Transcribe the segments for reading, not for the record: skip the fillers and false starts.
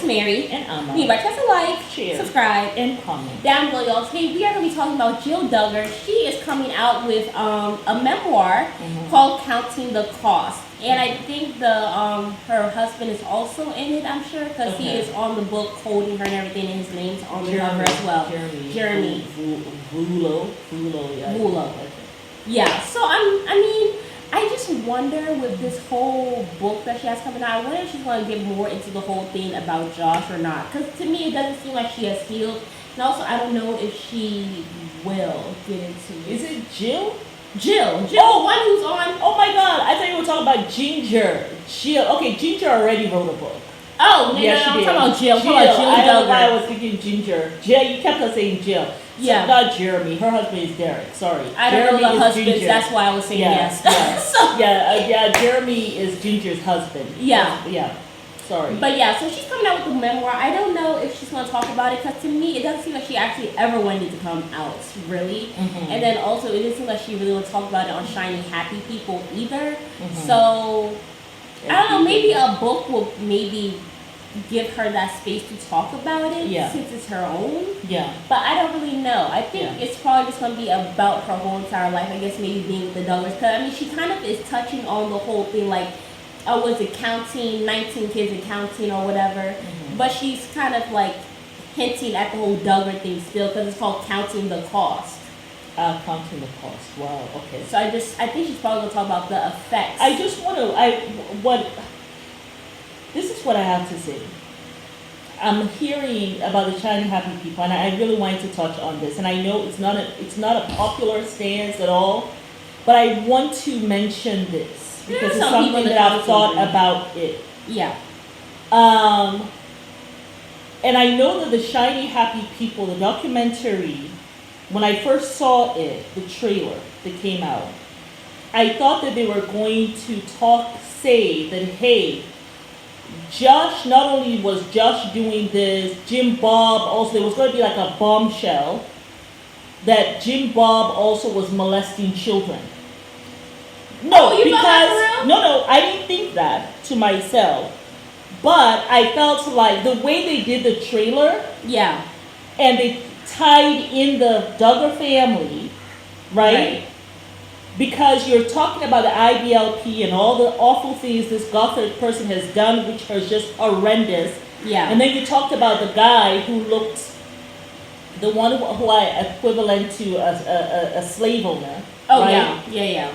Mary. And Anna. Leave us a like, Share. Subscribe, And comment. down below, y'all. Today we are going to be talking about Jill Duggar. She is coming out with a memoir called "Counting the Cost," and I think her husband is also in it. I'm sure because he is on the book holding her and everything, and his name's on the cover as well. Jeremy. Vulo. Yeah. So I just wonder with this whole book that she has coming out, I wonder if she's going to get more into the whole thing about Josh or not. Because to me, it doesn't seem like she has healed. And also, I don't know if she will get into it. Is it Jill? Jill, the one who's on. Oh my God! I thought you were talking about Ginger. Jill. Okay, Ginger already wrote a book. Oh, no, I'm talking about Jill. I don't know why I was thinking Ginger. Jill, you kept on saying Jill. Yeah. So not Jeremy. Her husband is Derek. Sorry. I don't know the husbands. That's why I was saying yes. So, Jeremy is Ginger's husband. Yeah. Sorry. But yeah, so she's coming out with a memoir. I don't know if she's going to talk about it because to me, it doesn't seem like she actually ever wanted to come out, really. And then also, it doesn't seem like she really would talk about it on Shiny Happy People either. So, I don't know, maybe a book will maybe give her that space to talk about it since it's her own. Yeah. But I don't really know. I think it's probably just going to be about her whole entire life. I guess maybe being with the Duggars. Because, she kind of is touching on the whole thing, like, was it counting, 19 kids and counting or whatever. But she's kind of, like, hinting at the whole Duggar thing still because it's called Counting the Cost. Counting the cost. Wow, okay. So I think she's probably going to talk about the effects. I just want to, this is what I have to say. I'm hearing about the Shiny Happy People, and I really wanted to touch on this. And I know it's not a popular stance at all, but I want to mention this because it's something that I've thought about it. Yeah. And I know that the Shiny Happy People, the documentary, when I first saw it, the trailer that came out, I thought that they were going to say that, hey, Josh, not only was Josh doing this, Jim Bob also, there was going to be like a bombshell that Jim Bob also was molesting children. No, I didn't think that to myself. But I felt like the way they did the trailer, and they tied in the Duggar family, right? Because you're talking about the IBLP and all the awful things this Gothard person has done, which are just horrendous. Yeah. And then you talked about the guy who looked, the one who I equivalent to a slave owner. Oh, right? Yeah.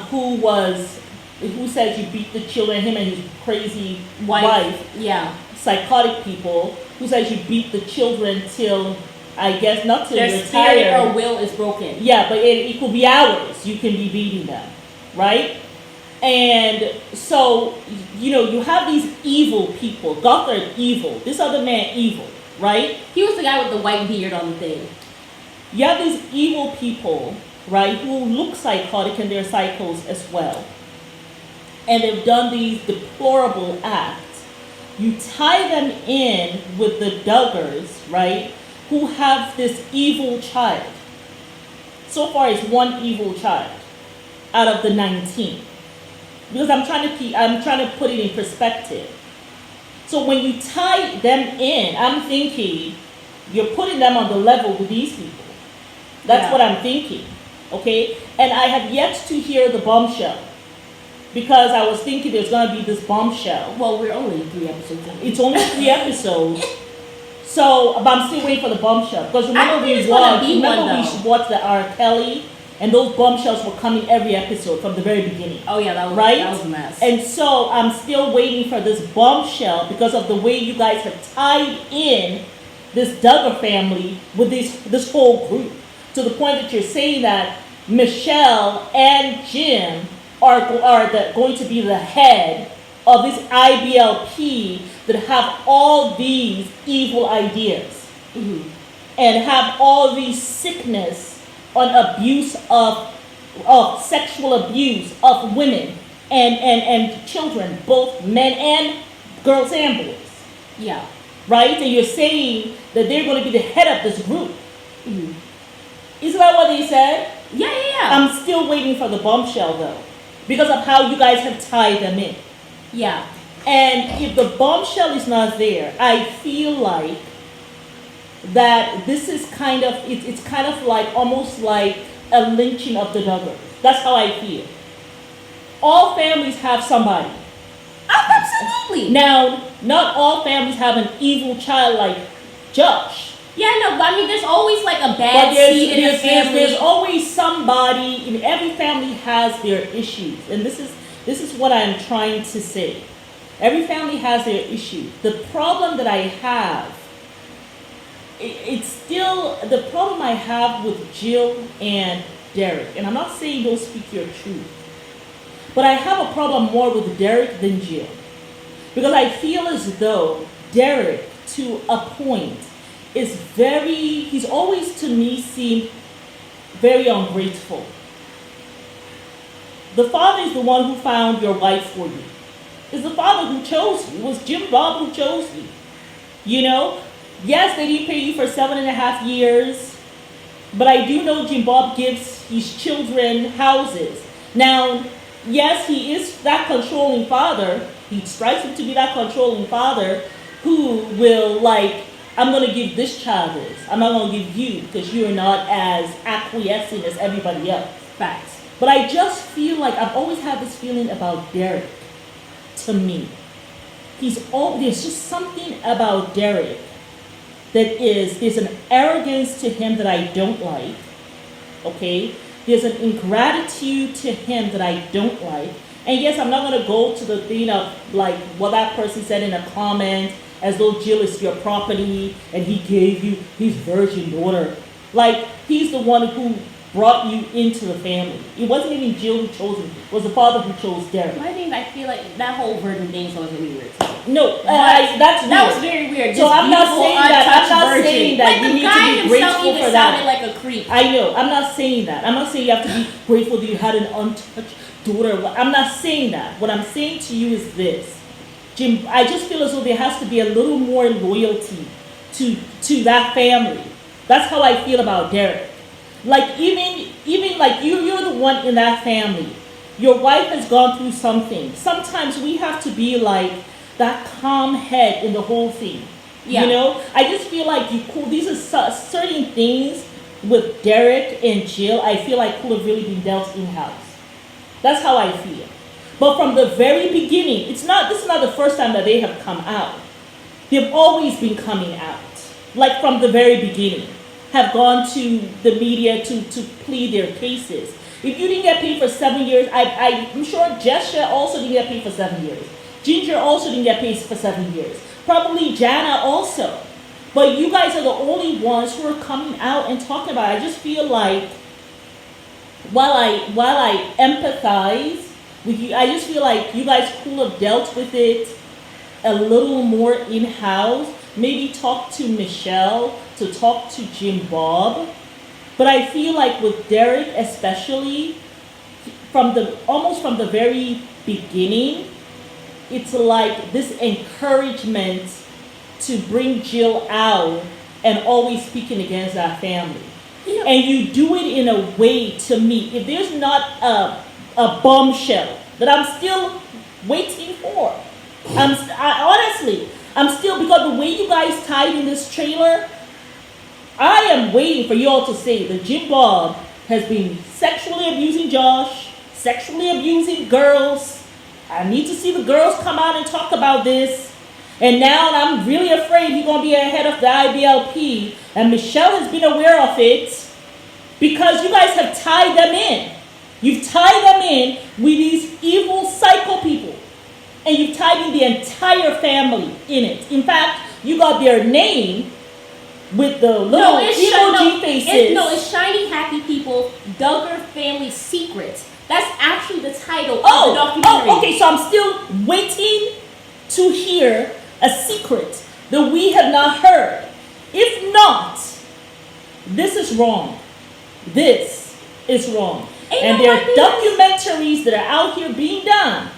Who says you beat the children, him and his crazy wife. Yeah. Psychotic people, who says you beat the children till, I guess, not till their spirit or will is broken. Yeah, but it could be hours you can be beating them, right? And so, you have these evil people. Gothard evil. This other man evil, right? He was the guy with the white beard on the thing. You have these evil people, right, who look psychotic and they're psychos as well. And they've done these deplorable acts. You tie them in with the Duggars, right, who have this evil child. So far, it's one evil child out of the 19. Because I'm trying to put it in perspective. So when you tie them in, I'm thinking you're putting them on the level with these people. That's what I'm thinking, okay? And I have yet to hear the bombshell. Because I was thinking there's going to be this bombshell. Well, we're only 3 episodes in. It's only 3 episodes. So, but I'm still waiting for the bombshell. Because remember we watched the R. Kelly, and those bombshells were coming every episode from the very beginning. Oh yeah, that was a mess. And so I'm still waiting for this bombshell because of the way you guys have tied in this Duggar family with this whole group. To the point that you're saying that Michelle and Jim are going to be the head of this IBLP that have all these evil ideas and have all these sickness on abuse of sexual abuse of women and children, both men and girls and boys. Yeah. Right? And you're saying that they're going to be the head of this group. Isn't that what they said? Yeah. I'm still waiting for the bombshell though, because of how you guys have tied them in. Yeah. And if the bombshell is not there, I feel like that this is kind of, it's kind of like almost like a lynching of the Duggars. That's how I feel. All families have somebody. Absolutely. Now, not all families have an evil child like Josh. Yeah, no, but I mean, there's always like a But bad seed in the family. there's always somebody. I mean, every family has their issues, and this is what I'm trying to say. Every family has their issues. The problem that I have, it's still the problem I have with Jill and Derek, and I'm not saying don't speak your truth, but I have a problem more with Derek than Jill, because I feel as though Derek, to a point, he's always to me seemed very ungrateful. The father is the one who found your wife for you. It's the father who chose you. It was Jim Bob who chose you. You know? Yes, they didn't pay you for 7.5 years, but I do know Jim Bob gives his children houses. Now, yes, he is that controlling father. He strikes him to be that controlling father who will, like, I'm going to give this child this. I'm not going to give you because you're not as acquiescing as everybody else. Facts. But I just feel like I've always had this feeling about Derek. To me, there's just something about Derek there's an arrogance to him that I don't like. Okay, there's an ingratitude to him that I don't like. And yes, I'm not going to go to the thing of like what that person said in a comment, as though Jill is your property and he gave you his virgin daughter. Like, he's the one who brought you into the family. It wasn't even Jill who chose him. It was the father who chose Derek. My thing, I feel like that whole virgin thing is always really weird. No, that was very weird. So I'm not saying that. I'm not saying that like you need to be grateful for that. Sounded like a creep. I know. I'm not saying that. I'm not saying you have to be grateful that you had an untouched daughter. I'm not saying that. What I'm saying to you is this, Jim. I just feel as though there has to be a little more loyalty to that family. That's how I feel about Derek. Like even like you're the one in that family. Your wife has gone through something. Sometimes we have to be like that calm head in the whole thing. Yeah. You know, I just feel like these are certain things with Derek and Jill. I feel like could have really been dealt in house. That's how I feel. But from the very beginning, this is not the first time that they have come out. They've always been coming out. Like from the very beginning. Have gone to the media to plead their cases. If you didn't get paid for 7 years, I'm sure Jessica also didn't get paid for 7 years. Ginger also didn't get paid for 7 years. Probably Jana also. But you guys are the only ones who are coming out and talking about it. I just feel like while I empathize with you, I just feel like you guys could have dealt with it a little more in-house. Maybe talk to Michelle, to talk to Jim Bob. But I feel like with Derek especially, almost from the very beginning, it's like this encouragement to bring Jill out and always speaking against our family. Yeah. And you do it in a way, to me, if there's not a bombshell that I'm still waiting for. Honestly, I'm still, because the way you guys tied in this trailer, I am waiting for you all to say that Jim Bob has been sexually abusing Josh, sexually abusing girls. I need to see the girls come out and talk about this. And now I'm really afraid he's going to be ahead of the IBLP. And Michelle has been aware of it because you guys have tied them in. You've tied them in with these evil psycho people. And you've tied in the entire family in it. In fact, you got their name with the little emoji faces. It's Shiny Happy People, Duggar Family Secrets. That's actually the title of the documentary. Oh, okay, so I'm still waiting to hear a secret that we have not heard. If not, this is wrong. This is wrong. And there are documentaries that are out here being done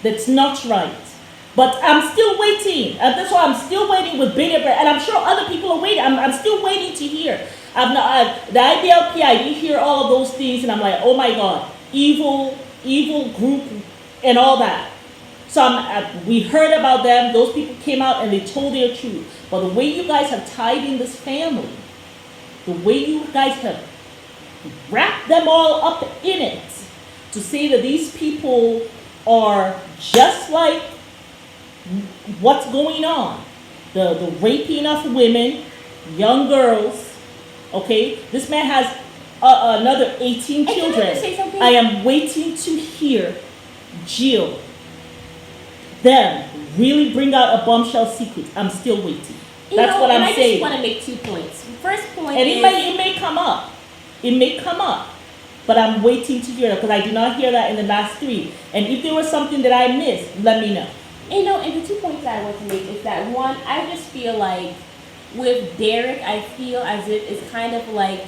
that's not right. But I'm still waiting. That's why I'm still waiting with Beta Bear. And I'm sure other people are waiting. I'm still waiting to hear. The IBLP, I didn't hear all of those things. And I'm like, oh my God, evil group and all that. We heard about them. Those people came out and they told their truth. But the way you guys have tied in this family, the way you guys have wrapped them all up in it, to say that these people are just like what's going on, the raping of women, young girls, okay? This man has another 18 children. Can I say something? I am waiting to hear Jill, them, really bring out a bombshell secret. I'm still waiting. That's what I'm saying. I just want to make 2 points. First point and is... it may come up. It may come up. But I'm waiting to hear it because I did not hear that in the last 3. And if there was something that I missed, let me know. And the 2 points that I want to make is that, one, I just feel like with Derek, I feel as if it's kind of like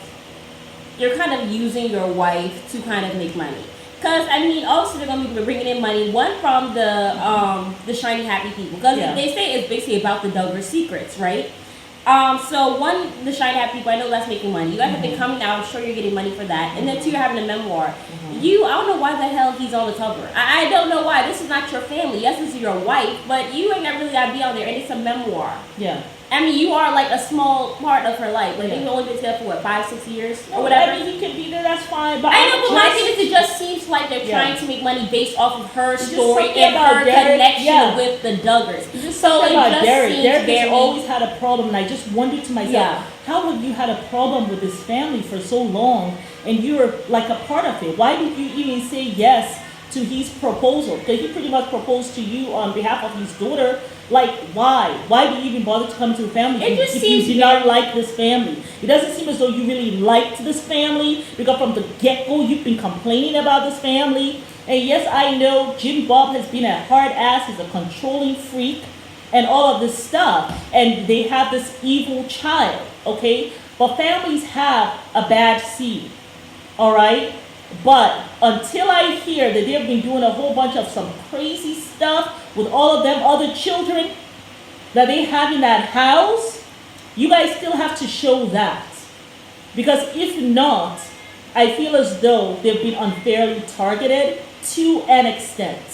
you're kind of using your wife to kind of make money. Because, I mean, obviously they're going to be bringing in money, one, from the Shiny Happy people. Because they say it's basically about the Duggar secrets, right? So one, the Shiny Happy people, I know that's making money. You guys have been coming out, I'm sure you're getting money for that. And then 2, you're having a memoir. I don't know why the hell he's on the cover. I don't know why. This is not your family. Yes, this is your wife, but you ain't really got to be on there, and it's a memoir. Yeah. I mean, you are like a small part of her life. Like, you've only been together for, 5, 6 years? Or whatever. I mean, he can be there, that's fine. But I know, but my thing is, it just seems like they're trying to make money based off of her story and her Derek, connection with the Duggars. So it just Derek has always had a problem, and I just wondered to myself, how have you had a problem with this family for so long, and you're like a part of it? Why did you even say yes to his proposal? Because he pretty much proposed to you on behalf of his daughter. Like, why? Why do you even bother to come to the family if you do not like this family? It doesn't seem as though you really liked this family, because from the get-go you've been complaining about this family. And yes, I know Jim Bob has been a hard ass, he's a controlling freak, and all of this stuff. And they have this evil child, okay? But families have a bad seed, all right? But until I hear that they've been doing a whole bunch of some crazy stuff with all of them other children that they have in that house, you guys still have to show that. Because if not, I feel as though they've been unfairly targeted to an extent.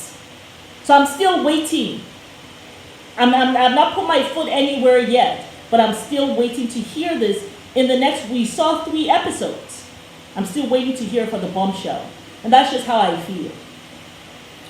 So I'm still waiting. I'm not put my foot anywhere yet, but I'm still waiting to hear this in the next, we saw 3 episodes. I'm still waiting to hear from the bombshell. And that's just how I feel.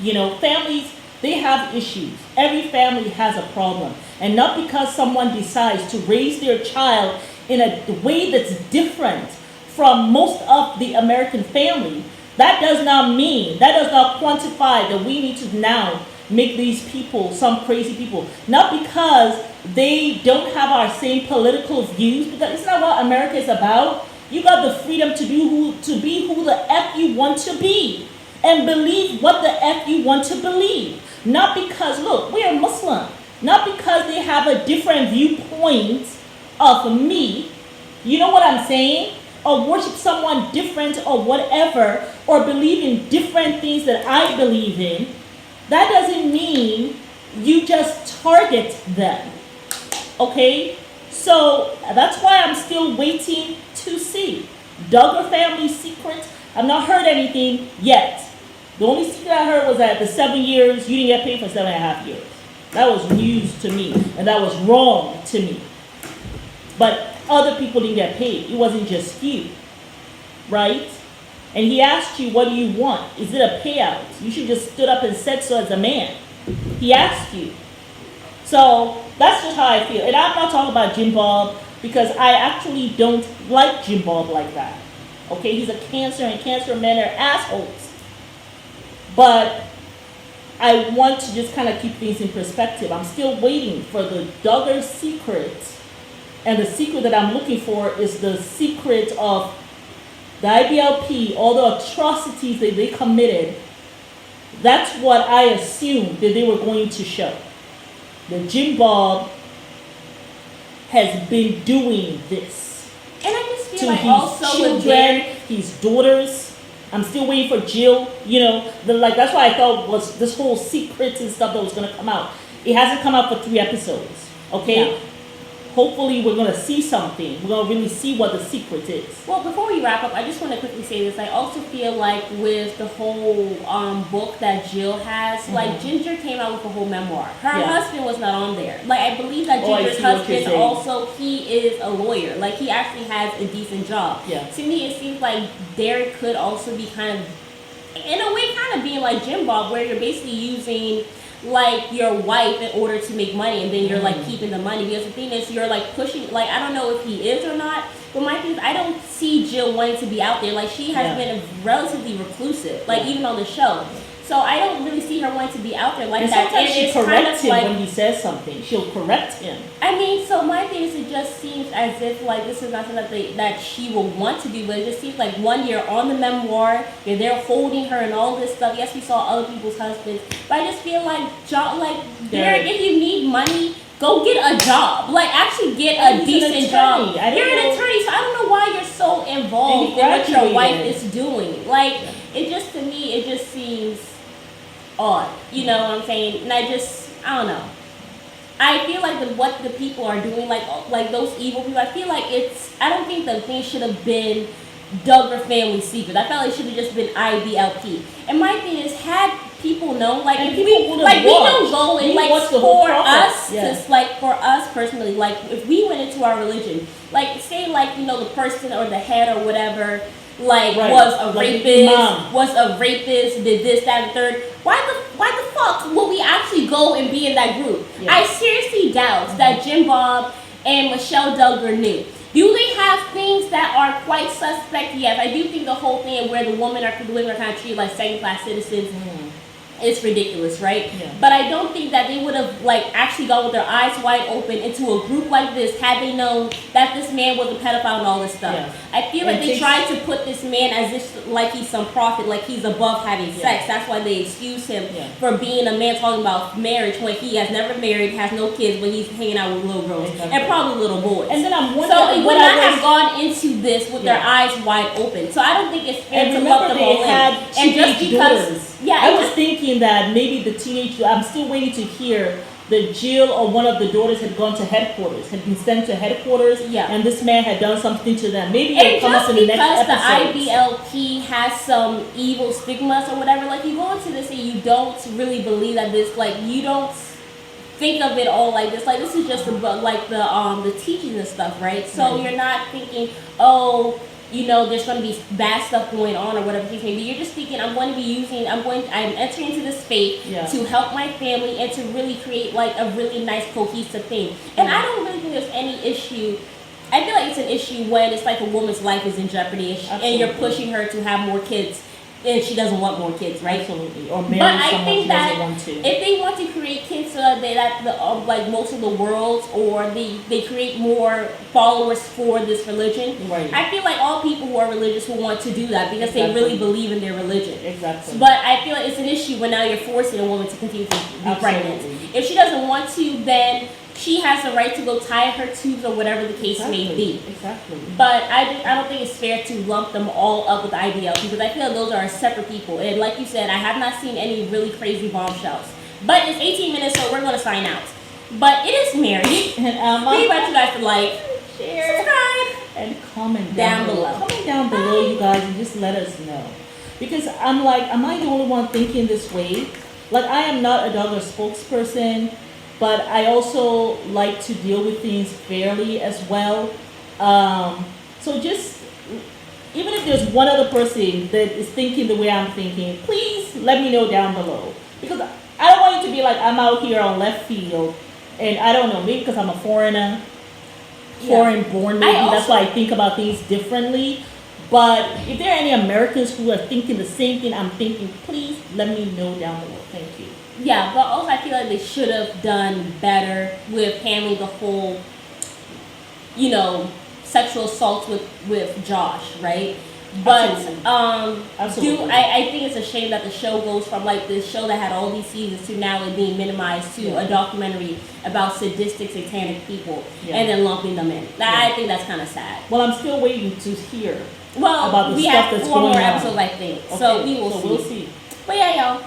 You know, families, they have issues. Every family has a problem. And not because someone decides to raise their child in a way that's different from most of the American family, that does not mean, that does not quantify that we need to now make these people some crazy people. Not because they don't have our same political views, because it's not what America is about. You got the freedom to be who the F you want to be. And believe what the F you want to believe. Not because, look, we are Muslim. Not because they have a different viewpoint of me. You know what I'm saying? Or worship someone different or whatever. Or believe in different things that I believe in. That doesn't mean you just target them. Okay? So that's why I'm still waiting to see. Duggar family secret, I've not heard anything yet. The only secret I heard was that the 7 years, you didn't get paid for 7.5 years. That was news to me, and that was wrong to me. But other people didn't get paid. It wasn't just you, right? And he asked you, what do you want? Is it a payout? You should just stood up and said so as a man. He asked you. So that's just how I feel. And I'm not talking about Jim Bob, because I actually don't like Jim Bob like that. Okay, he's a cancer, and cancer men are assholes. But I want to just kind of keep things in perspective. I'm still waiting for the Duggar secret. And the secret that I'm looking for is the secret of the IBLP, all the atrocities that they committed. That's what I assumed that they were going to show. That Jim Bob has been doing this. And I just feel to like his also children, his daughters. I'm still waiting for Jill. You know, that's why I thought was this whole secrets and stuff that was going to come out. It hasn't come out for 3 episodes. Okay, hopefully we're gonna see something. We're gonna really see what the secret is. Well, before we wrap up, I just want to quickly say this. I also feel like with the whole book that Jill has, like Ginger came out with a whole memoir. Her husband was not on there. Like I believe that Ginger's husband also, he is a lawyer. Like he actually has a decent job. Yeah. To me, it seems like Derek could also be kind of, in a way, kind of being like Jim Bob, where you're basically using like your wife in order to make money, and then you're like keeping the money, because the thing is you're like pushing, like I don't know if he is or not, but my thing is I don't see Jill wanting to be out there. Like she has been relatively reclusive, like even on the show, so I don't really see her wanting to be out there like and that. Sometimes she corrects him like, when he says something. She'll correct him. I mean, so my thing is, it just seems as if like this is not something that she will want to do, but it just seems like one year on the memoir, they're holding her and all this stuff. Yes, we saw other people's husbands, but I just feel like Derek, if you need money, go get a job. Like actually get a decent job. You're an attorney, so I don't know why you're so involved in what your wife is doing. Like it just, to me, it just seems odd. You know what I'm saying? And I don't know. I feel like what the people are doing, like those evil people, I feel like I don't think the thing should have been Duggar family secret. I felt like it should have just been IBLP. And my thing is, had people known, like if we don't go and like for us, just like for us personally, like if we went into our religion, like say like the person or the head or whatever, like was a rapist, did this, that, and third. Why the fuck would we actually go and be in that group? Yeah. I seriously doubt that Jim Bob and Michelle Duggar knew. Do they have things that are quite suspect? Yes, I do think the whole thing where the women are kind of treated like second-class citizens. It's ridiculous, right? Yeah. But I don't think that they would have like actually gone with their eyes wide open into a group like this had they known that this man was a pedophile and all this stuff. Yeah. I feel like they tried to put this man as if like he's some prophet, like he's above having sex. That's why they excuse him for being a man talking about marriage when he has never married, has no kids, but he's hanging out with little girls and probably little boys. And then I'm wondering, so they would not have gone into this with their eyes wide open. So I don't think it's fair to lump them all in. And just because. I was thinking that maybe the teenage, I'm still waiting to hear that Jill or one of the daughters had gone to headquarters, had been sent to headquarters, and this man had done something to them. Maybe it'll come up in the next episode. And just because the IBLP has some evil stigmas or whatever, like you go into this and you don't really believe that this, like you don't think of it all like this. Like this is just like the teaching and stuff, right? So you're not thinking, oh, there's going to be bad stuff going on or whatever the case may be. You're just thinking, I'm entering into this faith to help my family and to really create like a really nice cohesive thing. And I don't really think there's any issue. I feel like it's an issue when it's like a woman's life is in jeopardy and you're pushing her to have more kids. And she doesn't want more kids, right? Absolutely. Or marry someone she doesn't want to. If they want to create kids so that like most of the world, or they create more followers for this religion, I feel like all people who are religious will want to do that because they really believe in their religion. Exactly. But I feel like it's an issue when now you're forcing a woman to continue to be pregnant. If she doesn't want to, then she has the right to go tie her tubes or whatever the case may be. Exactly. But I don't think it's fair to lump them all up with the IBL because I feel like those are separate people. And like you said, I have not seen any really crazy bombshells. But it's 18 minutes, so we're going to sign out. But it is Mary. And we invite you guys to like, share, subscribe, and comment down below. Comment down below, you guys, and just let us know. Because I'm like, am I the only one thinking this way? Like, I am not a Duggar spokesperson. But I also like to deal with things fairly as well. So just, even if there's one other person that is thinking the way I'm thinking, please let me know down below. Because I don't want it to be like I'm out here on left field, and I don't know, maybe because I'm a foreigner, foreign born maybe, that's why I think about things differently. But if there are any Americans who are thinking the same thing I'm thinking, please let me know down below. Thank you. Yeah, but also I feel like they should have done better with handling the whole, sexual assault with Josh, right? But Absolutely. I think it's a shame that the show goes from like this show that had all these seasons to now it being minimized to a documentary about sadistic, satanic people and then lumping them in. I think that's kind of sad. Well, I'm still waiting to hear about the stuff that's going on. We have 4 more episodes, I think. Okay. So we will see. But yeah, y'all.